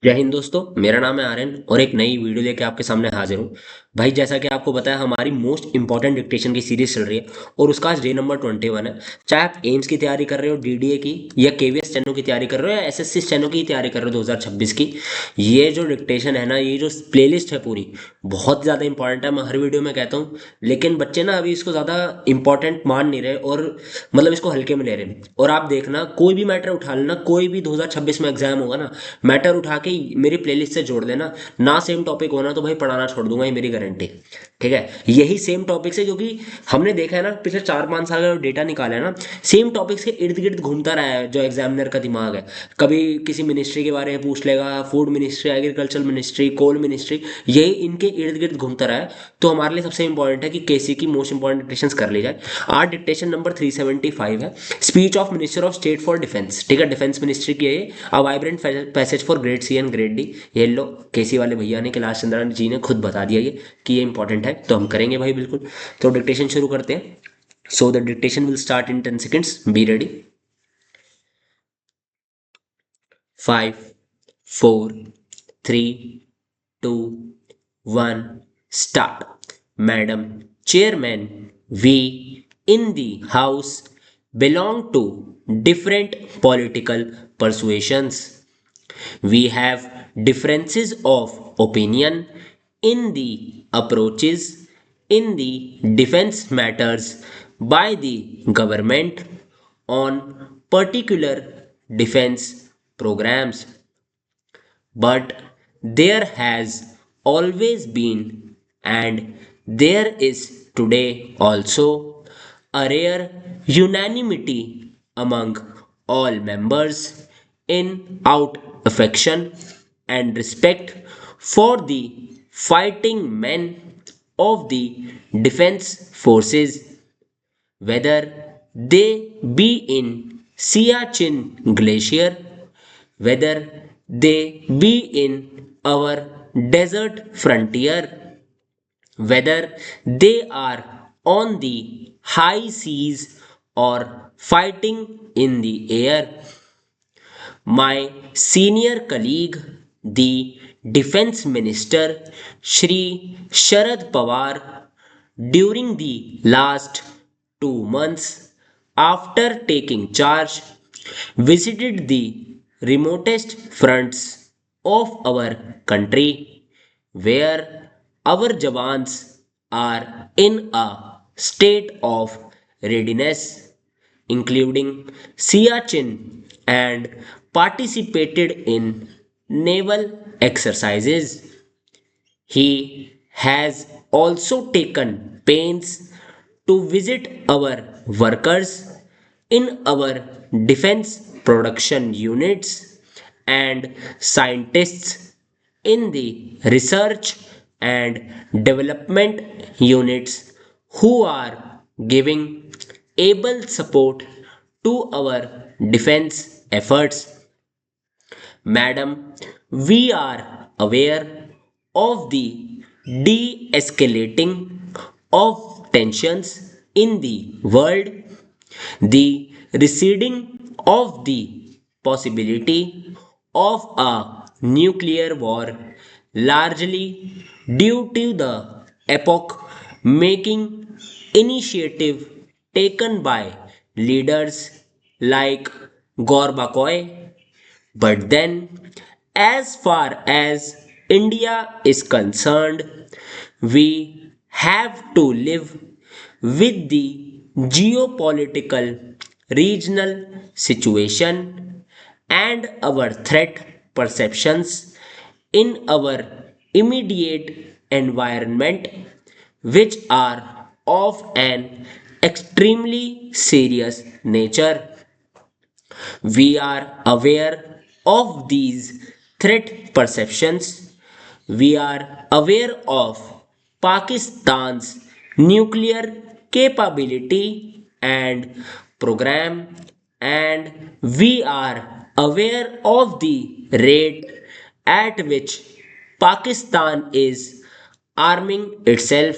जय हिंद दोस्तों। मेरा नाम है आर्यन और एक नई वीडियो लेके आपके सामने हाजिर हूँ। भाई जैसा कि आपको पता है हमारी मोस्ट इंपॉर्टेंट डिक्टेशन की सीरीज चल रही है और उसका आज डे नंबर 21 है। चाहे आप एम्स की तैयारी कर रहे हो, डीडीए की, या केवीएस स्टेनो की तैयारी कर रहे हो, या एसएससी स्टेनो की तैयारी कर रहे हो 2026 की, ये जो डिक्टेशन है ना, ये जो प्लेलिस्ट है पूरी, बहुत ज़्यादा इंपॉर्टेंट है। मैं हर वीडियो में कहता हूँ, लेकिन बच्चे ना अभी इसको ज़्यादा इंपॉर्टेंट मान नहीं रहे और मतलब इसको हल्के में ले रहे हैं। और आप देखना, कोई भी मैटर उठा लेना, कोई भी 2026 में एग्जाम होगा ना, मैटर उठा के मेरी प्लेलिस्ट से जोड़ देना ना। सेम टॉपिक होना तो भाई पढ़ाना छोड़ दूंगा, ये मेरी गारंटी। ठीक है, यही सेम टॉपिक से, क्योंकि हमने देखा है ना पिछले 4-5 साल का डेटा निकाला है ना, सेम टॉपिक के इर्द गिर्द घूमता रहा है जो एग्जामिनर का दिमाग है। कभी किसी मिनिस्ट्री के बारे में पूछ लेगा, food ministry, agriculture ministry, coal ministry, यही इनके इर्द गिर्द घूमता रहा है। तो हमारे लिए सबसे इंपॉर्टेंट है कि केसी की मोस्ट इंपॉर्टेंट डिक्टेशन कर ली जाए। आज डिक्टेशन नंबर 375 है, speech of minister of state for defence. ठीक है, डिफेंस मिनिस्ट्री की है ये। A vibrant passage for grade C and grade D. ये लो, केसी वाले भैया ने, कैलाश चंद्रा जी ने खुद बता दिया ये कि ये इंपॉर्टेंट है, तो हम करेंगे भाई बिल्कुल। तो डिक्टेशन शुरू करते हैं। So the dictation will start in 10 seconds, be ready. 5, 4, 3, 2, 1, start. Madam Chairman, we in the House belong to different political persuasions. We have differences of opinion in the approaches in the defense matters by the government on particular defense programs. But there has always been, and there is today also, a rare unanimity among all members in out affection and respect for the fighting men of the defense forces, whether they be in Siachen Glacier, whether they be in our desert frontier, whether they are on the high seas or fighting in the air. My senior colleague, the Defense Minister Shri Sharad Pawar, during the last 2 months after taking charge, visited the remotest fronts of our country where our Jawans are in a state of readiness, including Siachen, and participated in naval exercises. He has also taken pains to visit our workers in our defense production units and scientists in the research and development units who are giving able support to our defense efforts. Madam, we are aware of the de escalating of tensions in the world, the receding of the possibility of a nuclear war, largely due to the epoch making initiative taken by leaders like Gorbachev. But then, as far as India is concerned, we have to live with the geopolitical regional situation and our threat perceptions in our immediate environment, which are of an extremely serious nature. We are aware of these threat perceptions. We are aware of Pakistan's nuclear capability and program, and we are aware of the rate at which Pakistan is arming itself,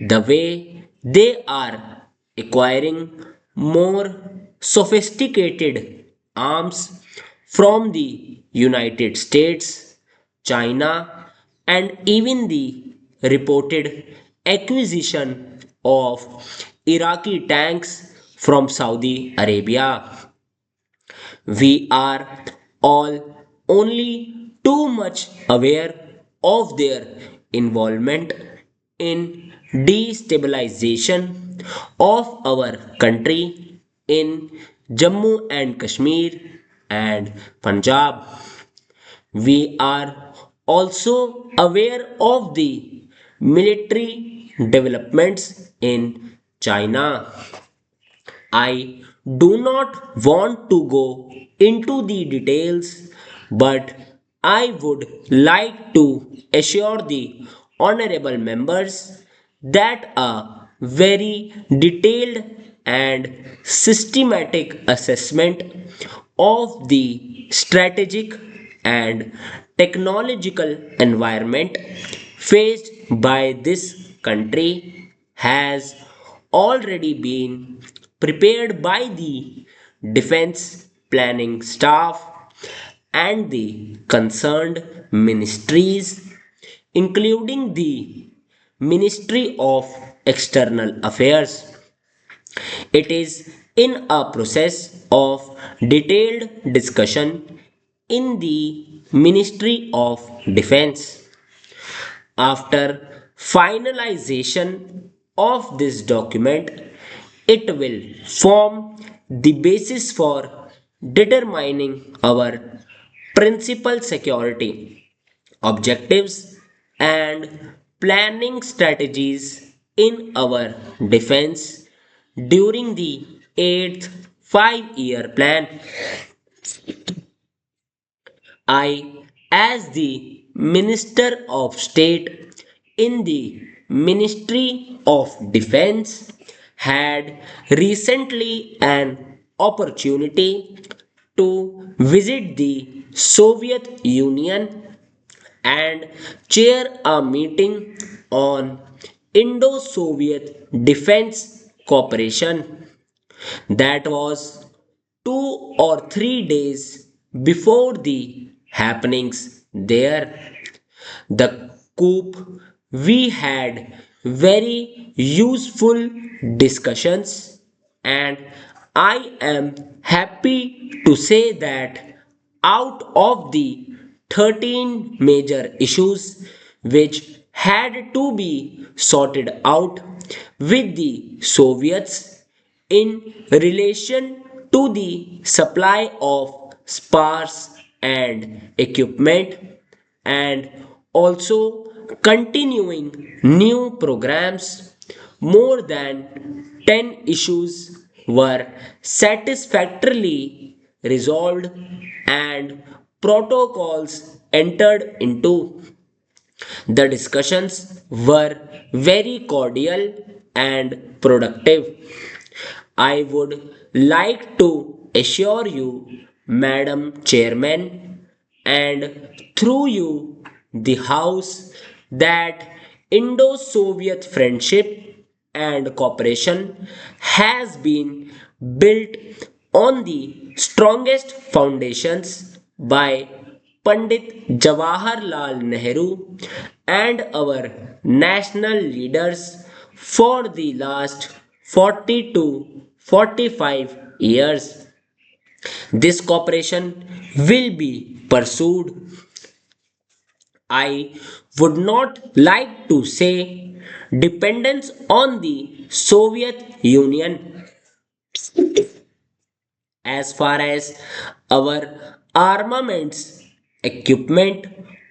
the way they are acquiring more sophisticated arms from the United States, China, and even the reported acquisition of Iraqi tanks from Saudi Arabia. We are all only too much aware of their involvement in destabilization of our country in Jammu and Kashmir and Punjab. We are also aware of the military developments in China. I do not want to go into the details, but I would like to assure the honorable members that a very detailed and systematic assessment of the strategic and technological environment faced by this country has already been prepared by the defense planning staff and the concerned ministries, including the Ministry of External Affairs. It is in a process of detailed discussion in the Ministry of Defense. After finalization of this document, it will form the basis for determining our principal security objectives and planning strategies in our defense during the 8th 5-year plan. I, as the Minister of State in the Ministry of Defense, had recently an opportunity to visit the Soviet Union and chair a meeting on Indo Soviet Defense Cooperation. That was 2 or 3 days before the happenings there. The coup, we had very useful discussions, and I am happy to say that out of the 13 major issues which had to be sorted out with the Soviets in relation to the supply of spars and equipment, and also continuing new programs, more than 10 issues were satisfactorily resolved and protocols entered into. The discussions were very cordial and productive. I would like to assure you, Madam Chairman, and through you, the House, that Indo Soviet friendship and cooperation has been built on the strongest foundations by Pandit Jawaharlal Nehru and our national leaders for the last 40 to 45 years. This cooperation will be pursued. I would not like to say dependence on the Soviet Union as far as our armaments, equipment,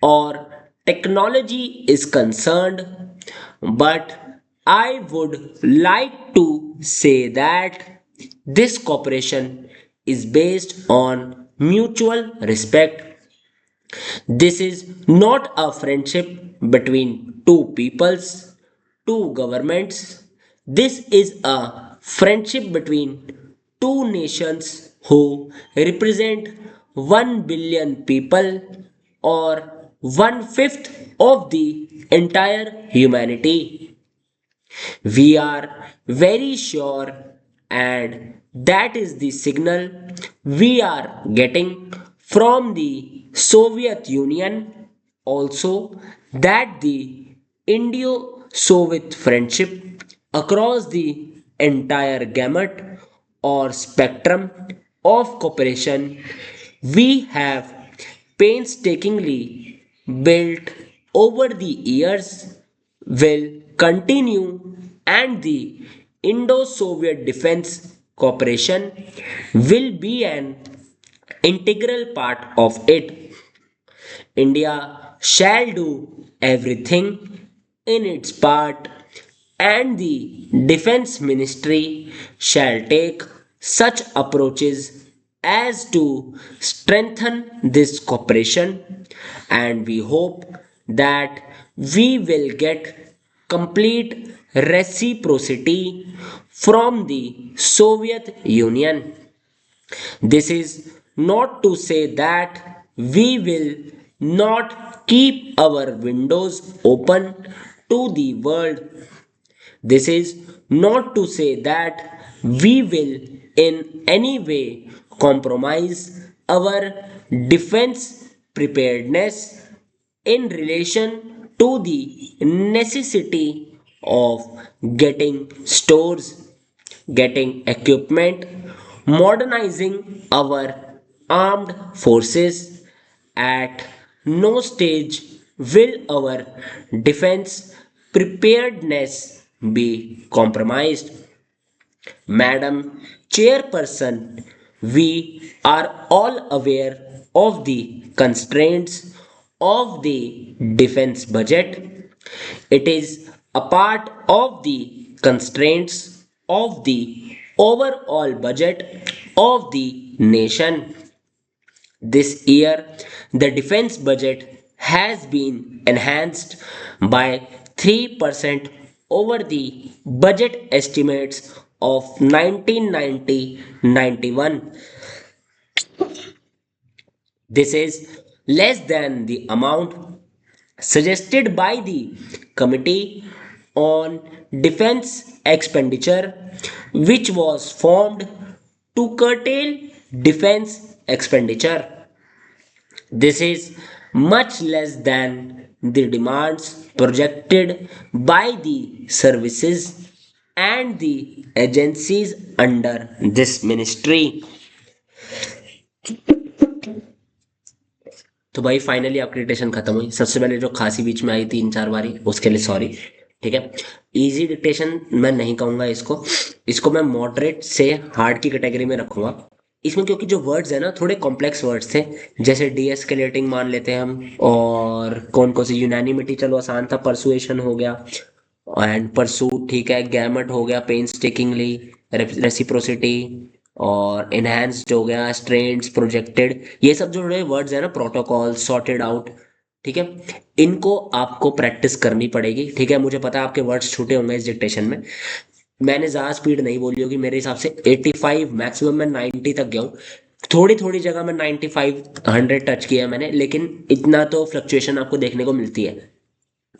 or technology is concerned, but I would like to say that this cooperation is based on mutual respect. This is not a friendship between two peoples, two governments. This is a friendship between two nations who represent 1 billion people, or one fifth of the entire humanity. We are very sure, and that is the signal we are getting from the Soviet Union, also that the Indo-Soviet friendship across the entire gamut or spectrum of cooperation we have painstakingly built over the years will continue, and the Indo-Soviet Defense Cooperation will be an integral part of it. India shall do everything in its part, and the Defense Ministry shall take such approaches as to strengthen this cooperation, and we hope that we will get complete reciprocity from the Soviet Union. This is not to say that we will not keep our windows open to the world. This is not to say that we will in any way compromise our defense preparedness in relation to the necessity of getting stores, getting equipment, modernizing our armed forces. At no stage will our defense preparedness be compromised. Madam Chairperson, we are all aware of the constraints of the defense budget. It is a part of the constraints of the overall budget of the nation. This year, the defense budget has been enhanced by 3% over the budget estimates of 1990-91. This is less than the amount suggested by the Committee on Defense Expenditure, which was formed to curtail defense expenditure. This is much less than the demands projected by the services and the agencies under this ministry. तो भाई finally आपकी dictation खत्म हुई। सबसे पहले जो खांसी बीच में आई 3-4 बारी उसके लिए सॉरी। ठीक है, इजी डिक्टेशन मैं नहीं कहूँगा इसको, इसको मैं मॉडरेट से हार्ड की कैटेगरी में रखूँगा इसमें, क्योंकि जो वर्ड्स है ना थोड़े कॉम्प्लेक्स वर्ड्स थे, जैसे डीएस्केलेटिंग मान लेते हैं हम, और कौन कौन सी यूनानिमिटी चलो आसान था, परसुएशन हो गया एंड परसूट, ठीक है, गैमट हो गया, पेन्सटेकिंगली, रेसिप्रोसिटी, और इनहेंस्ड हो गया, स्ट्रेंड्स, प्रोजेक्टेड, ये सब जो वर्ड्स है ना, प्रोटोकॉल, सॉर्टेड आउट, ठीक है, इनको आपको प्रैक्टिस करनी पड़ेगी। ठीक है, मुझे पता है आपके वर्ड्स छूटे होंगे इस डिक्टेशन में, मैंने ज़्यादा स्पीड नहीं बोली होगी, मेरे हिसाब से 85 मैक्सिमम मैं 90 तक गया हूँ। थोड़ी थोड़ी जगह में 95 100 टच किया है मैंने, लेकिन इतना तो फ्लक्चुएशन आपको देखने को मिलती है।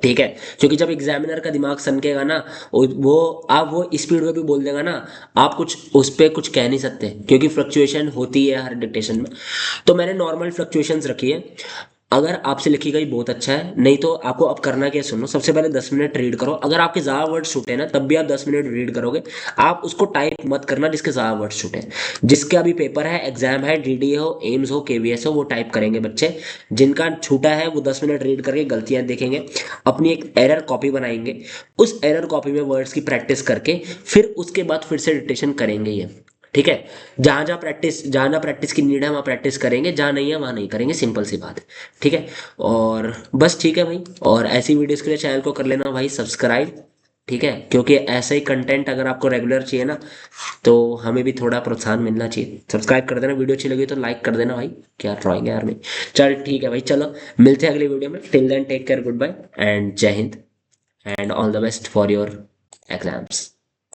ठीक है, क्योंकि जब एग्जामिनर का दिमाग सनकेगा ना, वो आप वो स्पीड में भी बोल देगा ना, आप कुछ उस पर कुछ कह नहीं सकते, क्योंकि फ्लक्चुएशन होती है हर डिक्टेशन में। तो मैंने नॉर्मल फ्लक्चुएशंस रखी है। अगर आपसे लिखी गई बहुत अच्छा है, नहीं तो आपको अब करना क्या, सुनो, सबसे पहले 10 मिनट रीड करो। अगर आपके ज़्यादा वर्ड छूटे ना, तब भी आप 10 मिनट रीड करोगे। आप उसको टाइप मत करना जिसके ज़्यादा वर्ड छूटे। जिसका भी पेपर है, एग्जाम है, डीडीए हो, एम्स हो, केवीएस हो, वो टाइप करेंगे बच्चे। जिनका छूटा है वो 10 मिनट रीड करके गलतियां देखेंगे, अपनी एक एरर कॉपी बनाएंगे, उस एरर कॉपी में वर्ड्स की प्रैक्टिस करके फिर उसके बाद फिर से डिक्टेशन करेंगे ये। ठीक है, जहाँ जहाँ प्रैक्टिस की नीड है वहाँ प्रैक्टिस करेंगे, जहाँ नहीं है वहाँ नहीं करेंगे, सिंपल सी बात है। ठीक है, और बस ठीक है भाई, और ऐसी वीडियोस के लिए चैनल को कर लेना भाई सब्सक्राइब। ठीक है, क्योंकि ऐसा ही कंटेंट अगर आपको रेगुलर चाहिए ना, तो हमें भी थोड़ा प्रोत्साहन मिलना चाहिए। सब्सक्राइब कर देना, वीडियो अच्छी लगी तो लाइक कर देना भाई, क्या ड्राइंग है यार में। चल ठीक है भाई, चलो मिलते हैं अगली वीडियो में। Till then take care, good bye and जय हिंद, and all the best for your exams.